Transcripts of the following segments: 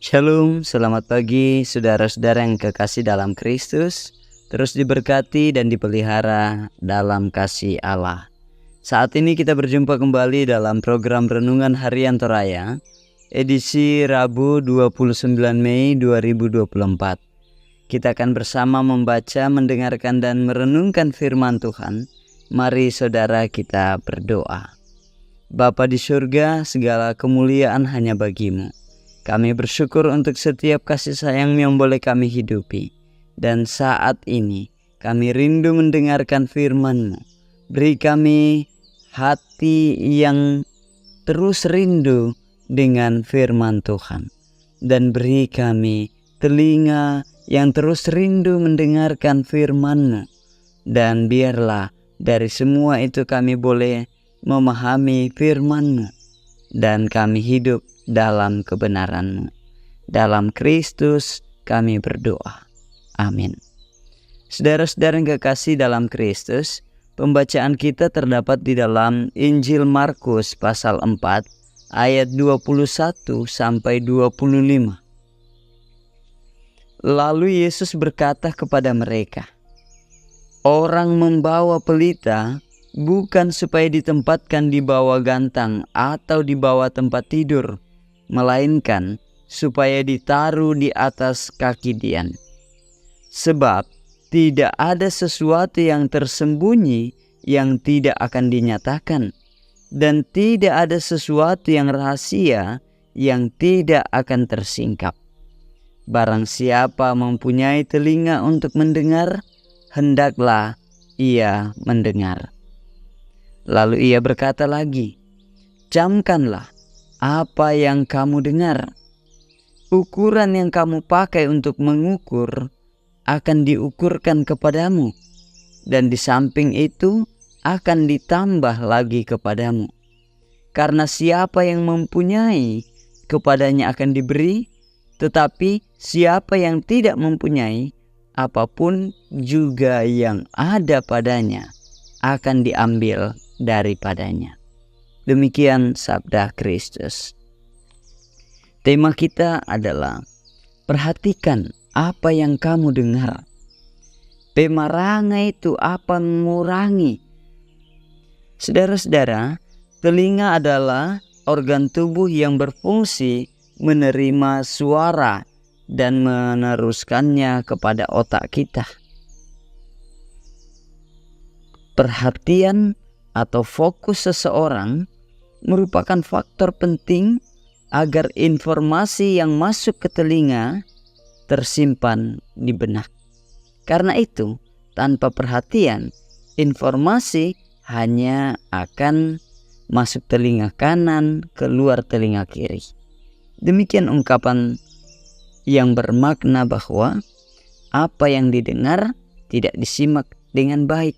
Shalom, selamat pagi saudara-saudara yang kekasih dalam Kristus. Terus diberkati dan dipelihara dalam kasih Allah. Saat ini kita berjumpa kembali dalam program Renungan Harian Toraya, edisi Rabu 29 Mei 2024. Kita akan bersama membaca, mendengarkan dan merenungkan firman Tuhan. Mari saudara kita berdoa. Bapa di surga, segala kemuliaan hanya bagimu. Kami bersyukur untuk setiap kasih sayang yang boleh kami hidupi. Dan saat ini kami rindu mendengarkan firman-Mu. Beri kami hati yang terus rindu dengan firman Tuhan. Dan beri kami telinga yang terus rindu mendengarkan firman-Mu. Dan biarlah dari semua itu kami boleh memahami firman-Mu. Dan kami hidup dalam kebenaran-Mu. Dalam Kristus kami berdoa. Amin. Saudara-saudara yang kekasih dalam Kristus, pembacaan kita terdapat di dalam Injil Markus pasal 4 ayat 21 sampai 25. Lalu Yesus berkata kepada mereka, "Orang membawa pelita bukan supaya ditempatkan di bawah gantang atau di bawah tempat tidur, melainkan supaya ditaruh di atas kaki Dian. Sebab tidak ada sesuatu yang tersembunyi yang tidak akan dinyatakan, dan tidak ada sesuatu yang rahasia yang tidak akan tersingkap. Barang siapa mempunyai telinga untuk mendengar, hendaklah ia mendengar." Lalu ia berkata lagi, "Camkanlah apa yang kamu dengar. Ukuran yang kamu pakai untuk mengukur akan diukurkan kepadamu, dan di samping itu akan ditambah lagi kepadamu. Karena siapa yang mempunyai, kepadanya akan diberi, tetapi siapa yang tidak mempunyai, apapun juga yang ada padanya akan diambil daripadanya." Demikian sabda Kristus. Tema kita adalah perhatikan apa yang kamu dengar. Pemaranga itu apa mengurangi. Saudara-saudara, telinga adalah organ tubuh yang berfungsi menerima suara dan meneruskannya kepada otak kita. Perhatian atau fokus seseorang merupakan faktor penting agar informasi yang masuk ke telinga tersimpan di benak. Karena itu, tanpa perhatian, informasi hanya akan masuk telinga kanan, keluar telinga kiri. Demikian ungkapan yang bermakna bahwa apa yang didengar tidak disimak dengan baik.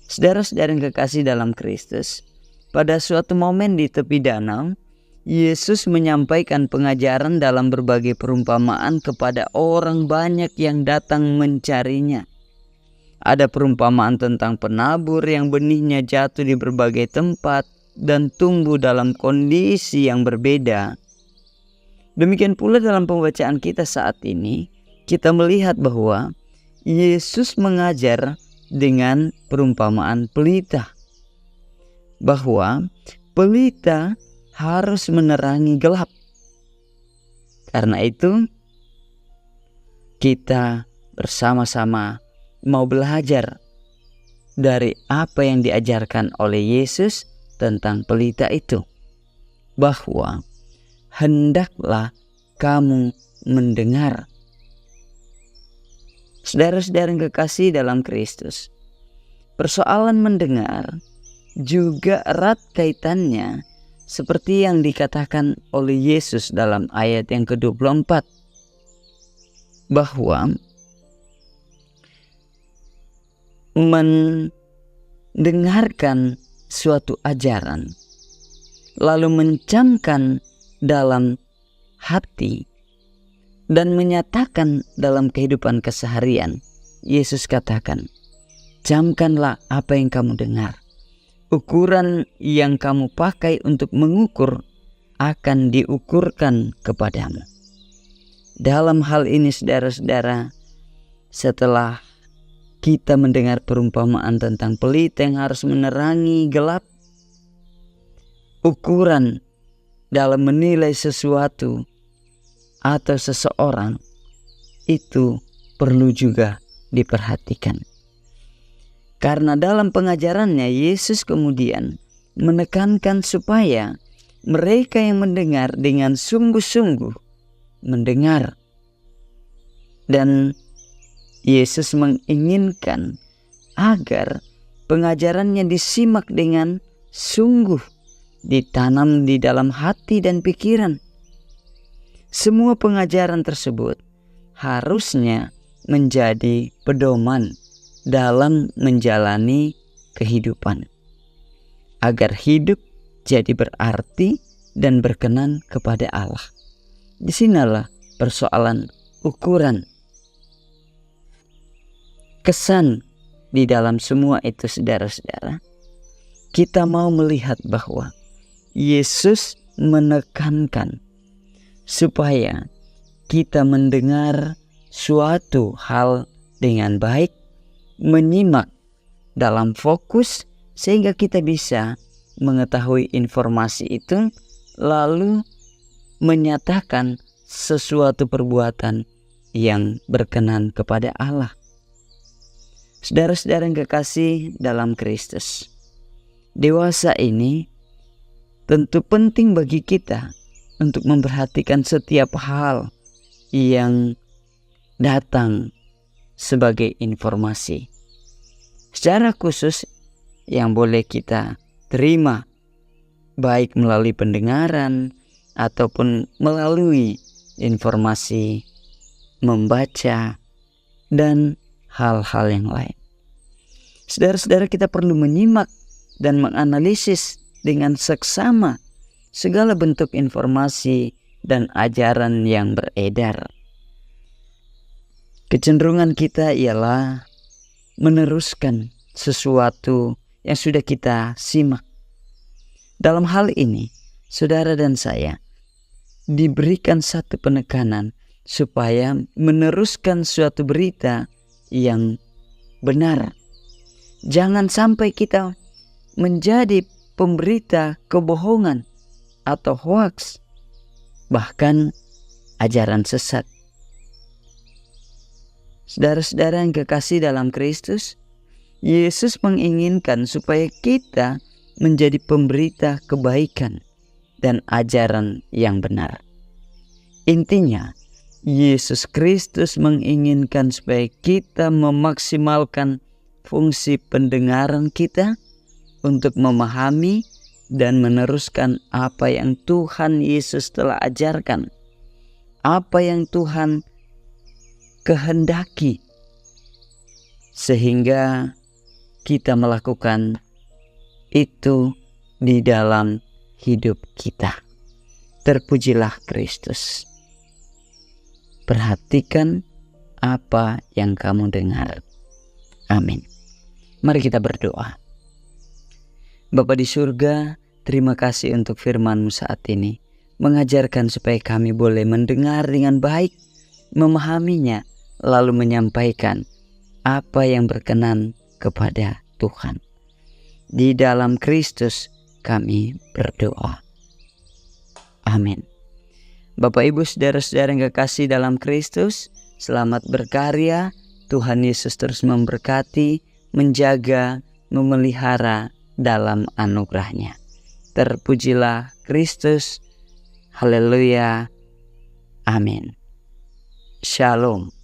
Saudara-saudara yang kekasih dalam Kristus, pada suatu momen di tepi danau, Yesus menyampaikan pengajaran dalam berbagai perumpamaan kepada orang banyak yang datang mencarinya. Ada perumpamaan tentang penabur yang benihnya jatuh di berbagai tempat dan tumbuh dalam kondisi yang berbeda. Demikian pula dalam pembacaan kita saat ini, kita melihat bahwa Yesus mengajar dengan perumpamaan pelita, bahwa pelita harus menerangi gelap. Karena itu kita bersama-sama mau belajar dari apa yang diajarkan oleh Yesus tentang pelita itu, bahwa hendaklah kamu mendengar. Saudara-saudara yang kekasih dalam Kristus, persoalan mendengar juga erat kaitannya seperti yang dikatakan oleh Yesus dalam ayat yang ke-24, bahwa mendengarkan suatu ajaran lalu mencamkan dalam hati dan menyatakan dalam kehidupan keseharian. Yesus katakan, "Camkanlah apa yang kamu dengar. Ukuran yang kamu pakai untuk mengukur akan diukurkan kepadamu. Dalam hal ini saudara-saudara, setelah kita mendengar perumpamaan tentang pelita yang harus menerangi gelap, ukuran dalam menilai sesuatu atau seseorang itu perlu juga diperhatikan. Karena dalam pengajarannya Yesus kemudian menekankan supaya mereka yang mendengar dengan sungguh-sungguh mendengar. Dan Yesus menginginkan agar pengajarannya disimak dengan sungguh, ditanam di dalam hati dan pikiran. Semua pengajaran tersebut harusnya menjadi pedoman dalam menjalani kehidupan, agar hidup jadi berarti dan berkenan kepada Allah. Disinilah persoalan ukuran. Kesan di dalam semua itu saudara-saudara, kita mau melihat bahwa Yesus menekankan supaya kita mendengar suatu hal dengan baik, menyimak dalam fokus sehingga kita bisa mengetahui informasi itu lalu menyatakan sesuatu perbuatan yang berkenan kepada Allah. Saudara-saudara yang kekasih dalam Kristus, dewasa ini tentu penting bagi kita untuk memperhatikan setiap hal yang datang sebagai informasi. Secara khusus yang boleh kita terima baik melalui pendengaran ataupun melalui informasi membaca dan hal-hal yang lain. Saudara-saudara, kita perlu menyimak dan menganalisis dengan seksama segala bentuk informasi dan ajaran yang beredar. Kecenderungan kita ialah meneruskan sesuatu yang sudah kita simak. Dalam hal ini, saudara dan saya diberikan satu penekanan supaya meneruskan suatu berita yang benar. Jangan sampai kita menjadi pemberita kebohongan atau hoaks, bahkan ajaran sesat. Saudara-saudara yang kekasih dalam Kristus, Yesus menginginkan supaya kita menjadi pemberita kebaikan dan ajaran yang benar. Intinya, Yesus Kristus menginginkan supaya kita memaksimalkan fungsi pendengaran kita untuk memahami dan meneruskan apa yang Tuhan Yesus telah ajarkan, apa yang Tuhan kehendaki, sehingga kita melakukan itu di dalam hidup kita. Terpujilah Kristus. Perhatikan apa yang kamu dengar. Amin. Mari kita berdoa. Bapa di surga, terima kasih untuk firman-Mu saat ini. Mengajarkan supaya kami boleh mendengar dengan baik, memahaminya, lalu menyampaikan apa yang berkenan kepada Tuhan. Di dalam Kristus kami berdoa. Amin. Bapak Ibu saudara-saudara yang kekasih dalam Kristus, selamat berkarya. Tuhan Yesus terus memberkati, menjaga, memelihara dalam anugerah-Nya. Terpujilah Kristus. Haleluya. Amin. Shalom.